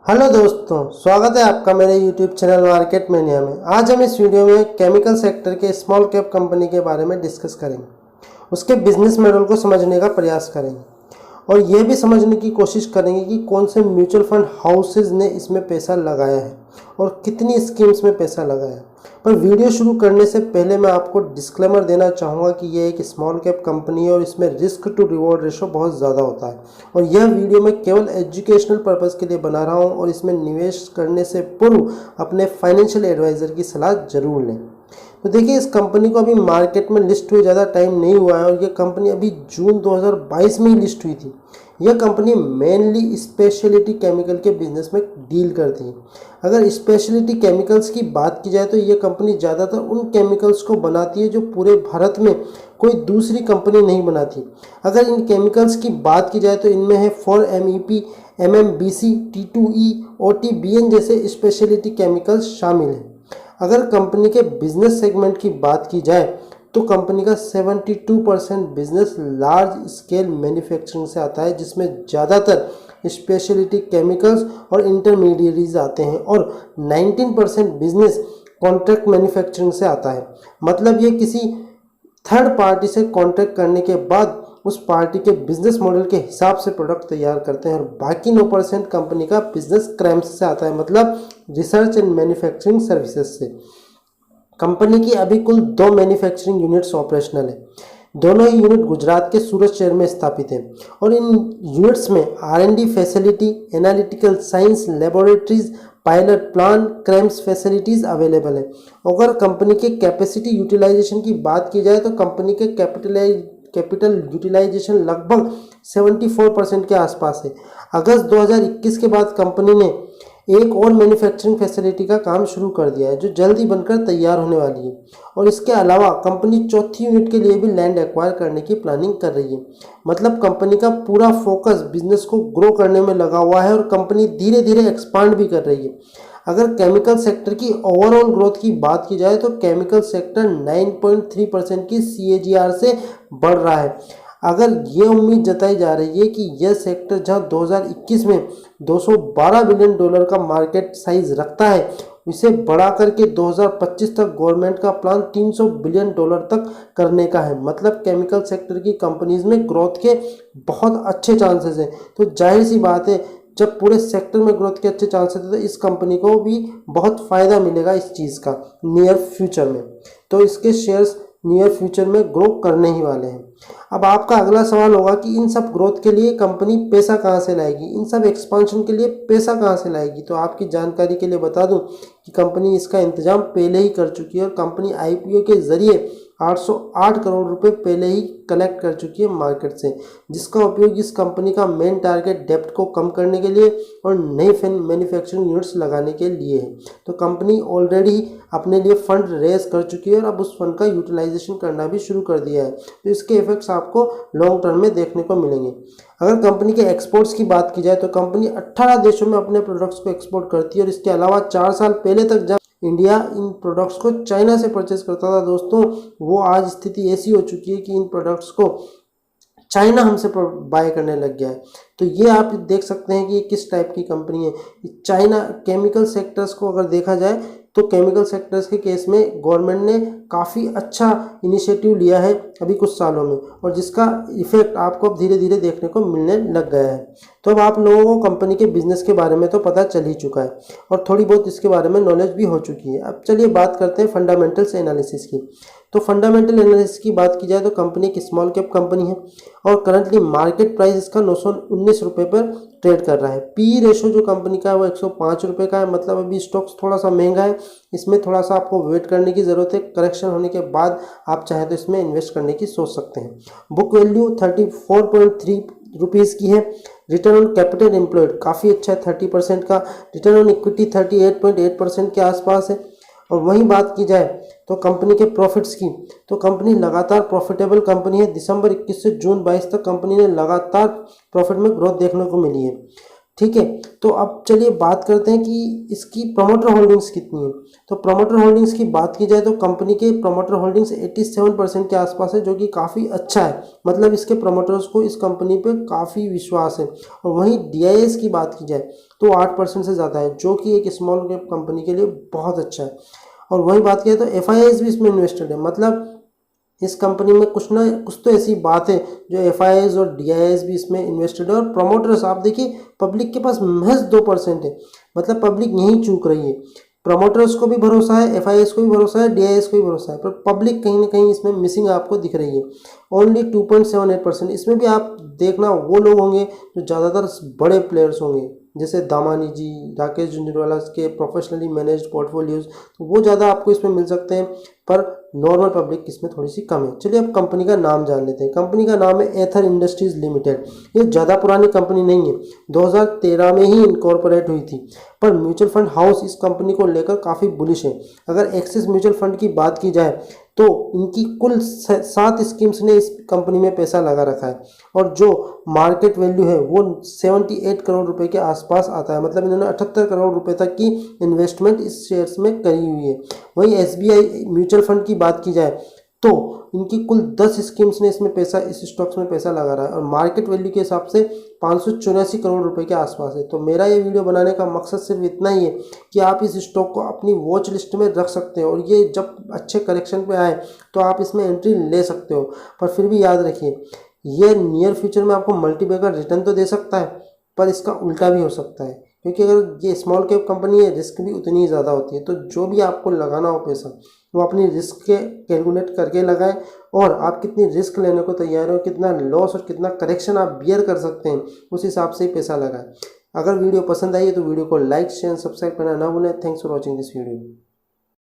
Hello दोस्तों, स्वागत है आपका मेरे YouTube चैनल मार्केट मेनिया में। आज हम इस वीडियो में केमिकल सेक्टर के स्मॉल कैप कंपनी के बारे में डिस्कस करेंगे, उसके बिजनेस मॉडल को समझने का प्रयास करेंगे और यह भी समझने की कोशिश करेंगे कि कौन से म्यूचुअल फंड हाउसेज ने इसमें पैसा लगाया है और कितनी स्कीम्स में पैसा लगाया है। पर वीडियो शुरू करने से पहले मैं आपको डिस्क्लेमर देना चाहूँगा कि यह एक स्मॉल कैप कंपनी है और इसमें रिस्क टू रिवॉर्ड रेशो बहुत ज़्यादा होता है और यह वीडियो मैं केवल एजुकेशनल पर्पज़ के लिए बना रहा हूँ और इसमें निवेश करने से पूर्व अपने फाइनेंशियल एडवाइज़र की सलाह जरूर लें। तो देखिए, इस कंपनी को अभी मार्केट में लिस्ट हुए ज़्यादा टाइम नहीं हुआ है और ये कंपनी अभी जून 2022 में ही लिस्ट हुई थी। यह कंपनी मेनली स्पेशलिटी केमिकल के बिजनेस में डील करती है। अगर स्पेशलिटी केमिकल्स की बात की जाए तो यह कंपनी ज़्यादातर उन केमिकल्स को बनाती है जो पूरे भारत में कोई दूसरी कंपनी नहीं बनाती। अगर इन केमिकल्स की बात की जाए तो इनमें है 4-MEP, MMBC, T2E, OTBN जैसे स्पेशलिटी केमिकल्स शामिल हैं। अगर कंपनी के बिजनेस सेगमेंट की बात की जाए तो कंपनी का 72% बिजनेस लार्ज स्केल मैन्युफैक्चरिंग से आता है, जिसमें ज़्यादातर स्पेशलिटी केमिकल्स और इंटरमीडिएरीज आते हैं और 19% बिजनेस कॉन्ट्रैक्ट मैन्युफैक्चरिंग से आता है। मतलब ये किसी थर्ड पार्टी से कॉन्ट्रैक्ट करने के बाद उस पार्टी के बिजनेस मॉडल के हिसाब से प्रोडक्ट तैयार करते हैं और बाकी 9% कंपनी का बिजनेस क्रैम्स से आता है, मतलब रिसर्च एंड मैन्युफैक्चरिंग सर्विसेज से। कंपनी की अभी कुल 2 मैन्युफैक्चरिंग यूनिट्स ऑपरेशनल है। दोनों ही यूनिट गुजरात के सूरत शहर में स्थापित हैं और इन यूनिट्स में R&D facility, analytical science laboratories, pilot plan, cramps facilities available है। अगर कंपनी के कैपेसिटी यूटिलाइजेशन की बात की जाए तो कंपनी के कैपिटल यूटिलाइजेशन लगभग 74% के आसपास है। अगस्त 2021 के बाद कंपनी ने एक और मैन्युफैक्चरिंग फैसिलिटी का काम शुरू कर दिया है जो जल्दी बनकर तैयार होने वाली है और इसके अलावा कंपनी चौथी यूनिट के लिए भी लैंड एक्वायर करने की प्लानिंग कर रही है। मतलब कंपनी का पूरा फोकस बिजनेस को ग्रो करने में लगा हुआ है और कंपनी धीरे धीरे एक्सपांड भी कर रही है। अगर केमिकल सेक्टर की ओवरऑल ग्रोथ की बात की जाए तो केमिकल सेक्टर 9.3% की CAGR से बढ़ रहा है। अगर ये उम्मीद जताई जा रही है कि यह सेक्टर जहां 2021 में $212 बिलियन का मार्केट साइज रखता है, इसे बढ़ा करके 2025 तक गवर्नमेंट का प्लान $300 बिलियन तक करने का है। मतलब केमिकल सेक्टर की कंपनीज में ग्रोथ के बहुत अच्छे चांसेस हैं। तो जाहिर सी बात है, जब पूरे सेक्टर में ग्रोथ के अच्छे चांसेस हैं तो इस कंपनी को भी बहुत फ़ायदा मिलेगा इस चीज़ का नियर फ्यूचर में। तो इसके शेयर्स नियर फ्यूचर में ग्रो करने ही वाले हैं। अब आपका अगला सवाल होगा कि इन सब ग्रोथ के लिए कंपनी पैसा कहाँ से लाएगी, इन सब एक्सपांशन के लिए पैसा कहाँ से लाएगी। तो आपकी जानकारी के लिए बता दूं कि कंपनी इसका इंतजाम पहले ही कर चुकी है और कंपनी IPO के जरिए 808 करोड़ रुपए पहले ही कलेक्ट कर चुकी है मार्केट से, जिसका उपयोग इस कंपनी का मेन टारगेट डेप्ट को कम करने के लिए और नई मैन्युफैक्चरिंग यूनिट्स लगाने के लिए है। तो कंपनी ऑलरेडी अपने लिए फंड रेज कर चुकी है और अब उस फंड का यूटिलाइजेशन करना भी शुरू कर दिया है। तो इसके इफेक्ट्स आपको लॉन्ग टर्म में देखने को मिलेंगे। अगर कंपनी के एक्सपोर्ट्स की बात की जाए तो कंपनी 18 देशों में अपने प्रोडक्ट्स को एक्सपोर्ट करती है और इसके अलावा 4 साल पहले तक जब इंडिया इन प्रोडक्ट्स को चाइना से परचेज करता था दोस्तों, वो आज स्थिति ऐसी हो चुकी है कि इन प्रोडक्ट्स को चाइना हमसे बाय करने लग गया है। तो ये आप देख सकते हैं कि ये किस टाइप की कंपनी है। चाइना केमिकल सेक्टर्स को अगर देखा जाए तो केमिकल सेक्टर्स के केस में गवर्नमेंट ने काफ़ी अच्छा इनिशिएटिव लिया है अभी कुछ सालों में और जिसका इफेक्ट आपको अब धीरे धीरे देखने को मिलने लग गया है। तो अब आप लोगों को कंपनी के बिजनेस के बारे में तो पता चल ही चुका है और थोड़ी बहुत इसके बारे में नॉलेज भी हो चुकी है। अब चलिए बात करते हैं फंडामेंटल्स एनालिसिस की। तो फंडामेंटल एनालिसिस की बात की जाए तो कंपनी एक स्मॉल कैप कंपनी है और करंटली मार्केट प्राइस इसका 919 रुपये पर ट्रेड कर रहा है। PE रेशो जो कंपनी का है वो 105 रुपये का है। मतलब अभी स्टॉक्स थोड़ा सा महंगा है, इसमें थोड़ा सा आपको वेट करने की ज़रूरत है। करेक्शन होने के बाद आप चाहे तो इसमें इन्वेस्ट करने की सोच सकते हैं। बुक वैल्यू 34.3 रुपीज़ की है। रिटर्न ऑन कैपिटल एम्प्लॉयड काफ़ी अच्छा है 30% का। रिटर्न ऑन इक्विटी 38.8% के आसपास है। और वहीं बात की जाए तो कंपनी के प्रॉफिट्स की, तो कंपनी लगातार प्रॉफिटेबल कंपनी है। दिसंबर 21 से जून 22 तक कंपनी ने लगातार प्रॉफिट में ग्रोथ देखने को मिली है। ठीक है। तो अब चलिए बात करते हैं कि इसकी प्रमोटर होल्डिंग्स कितनी है। तो प्रमोटर होल्डिंग्स की बात की जाए तो कंपनी के प्रमोटर होल्डिंग्स 87% के आसपास है, जो कि काफ़ी अच्छा है। मतलब इसके प्रमोटर्स को इस कंपनी पे काफ़ी विश्वास है। और वहीं DIS की बात की जाए तो 8% से ज़्यादा है, जो कि एक स्मॉल कैप कंपनी के लिए बहुत अच्छा है। और वहीं बात की जाए तो FIIs भी इसमें इन्वेस्टेड है। मतलब इस कंपनी में कुछ तो ऐसी बात है जो FIIs और DIS भी इसमें इन्वेस्टेड है। और प्रमोटर्स आप देखिए, पब्लिक के पास महज 2% है। मतलब पब्लिक यहीं चूक रही है। प्रमोटर्स को भी भरोसा है, FIIs को भी भरोसा है, DIS को भी भरोसा है, पर पब्लिक कहीं ना कहीं इसमें मिसिंग आपको दिख रही है। ओनली 2.78%। इसमें भी आप देखना वो लोग होंगे जो ज़्यादातर बड़े प्लेयर्स होंगे, जैसे दामानी जी, राकेश झुंझुनवाला के प्रोफेशनली मैनेज्ड पोर्टफोलियोज, तो वो ज़्यादा आपको इसमें मिल सकते हैं। पर नॉर्मल पब्लिक इसमें थोड़ी सी कम है। चलिए अब कंपनी का नाम जान लेते हैं। कंपनी का नाम है एथर इंडस्ट्रीज लिमिटेड। ये ज़्यादा पुरानी कंपनी नहीं है, 2013 में ही इनकॉर्पोरेट हुई थी। पर म्यूचुअल फंड हाउस इस कंपनी को लेकर काफ़ी बुलिश है। अगर एक्सिस म्यूचुअल फंड की बात की जाए तो इनकी कुल 7 स्कीम्स ने इस कंपनी में पैसा लगा रखा है। और जो मार्केट वैल्यू है वो 78 करोड़ रुपए के आसपास आता है। मतलब इन्होंने 78 करोड़ रुपए तक की इन्वेस्टमेंट इस शेयर्स में करी हुई है। वहीं SBI म्यूचुअल फंड की बात की जाए तो इनकी कुल 10 स्कीम्स ने इसमें पैसा, इस स्टॉक्स में पैसा लगा रहा है। और मार्केट वैल्यू के हिसाब से 584 करोड़ रुपए के आसपास है। तो मेरा ये वीडियो बनाने का मकसद सिर्फ इतना ही है कि आप इस स्टॉक को अपनी वॉच लिस्ट में रख सकते हो, और ये जब अच्छे करेक्शन पे आए तो आप इसमें एंट्री ले सकते हो। पर फिर भी याद रखिए, ये नियर फ्यूचर में आपको मल्टीबैगर रिटर्न तो दे सकता है, पर इसका उल्टा भी हो सकता है। क्योंकि अगर ये स्मॉल कैप कंपनी है, रिस्क भी उतनी ही ज़्यादा होती है। तो जो भी आपको लगाना हो पैसा, वो अपनी रिस्क के कैलकुलेट करके लगाएं, और आप कितनी रिस्क लेने को तैयार हो, कितना लॉस और कितना करेक्शन आप बियर कर सकते हैं, उस हिसाब से ही पैसा लगाएं। अगर वीडियो पसंद आई है तो वीडियो को लाइक शेयर सब्सक्राइब करना ना भूलें। Thanks for watching this video.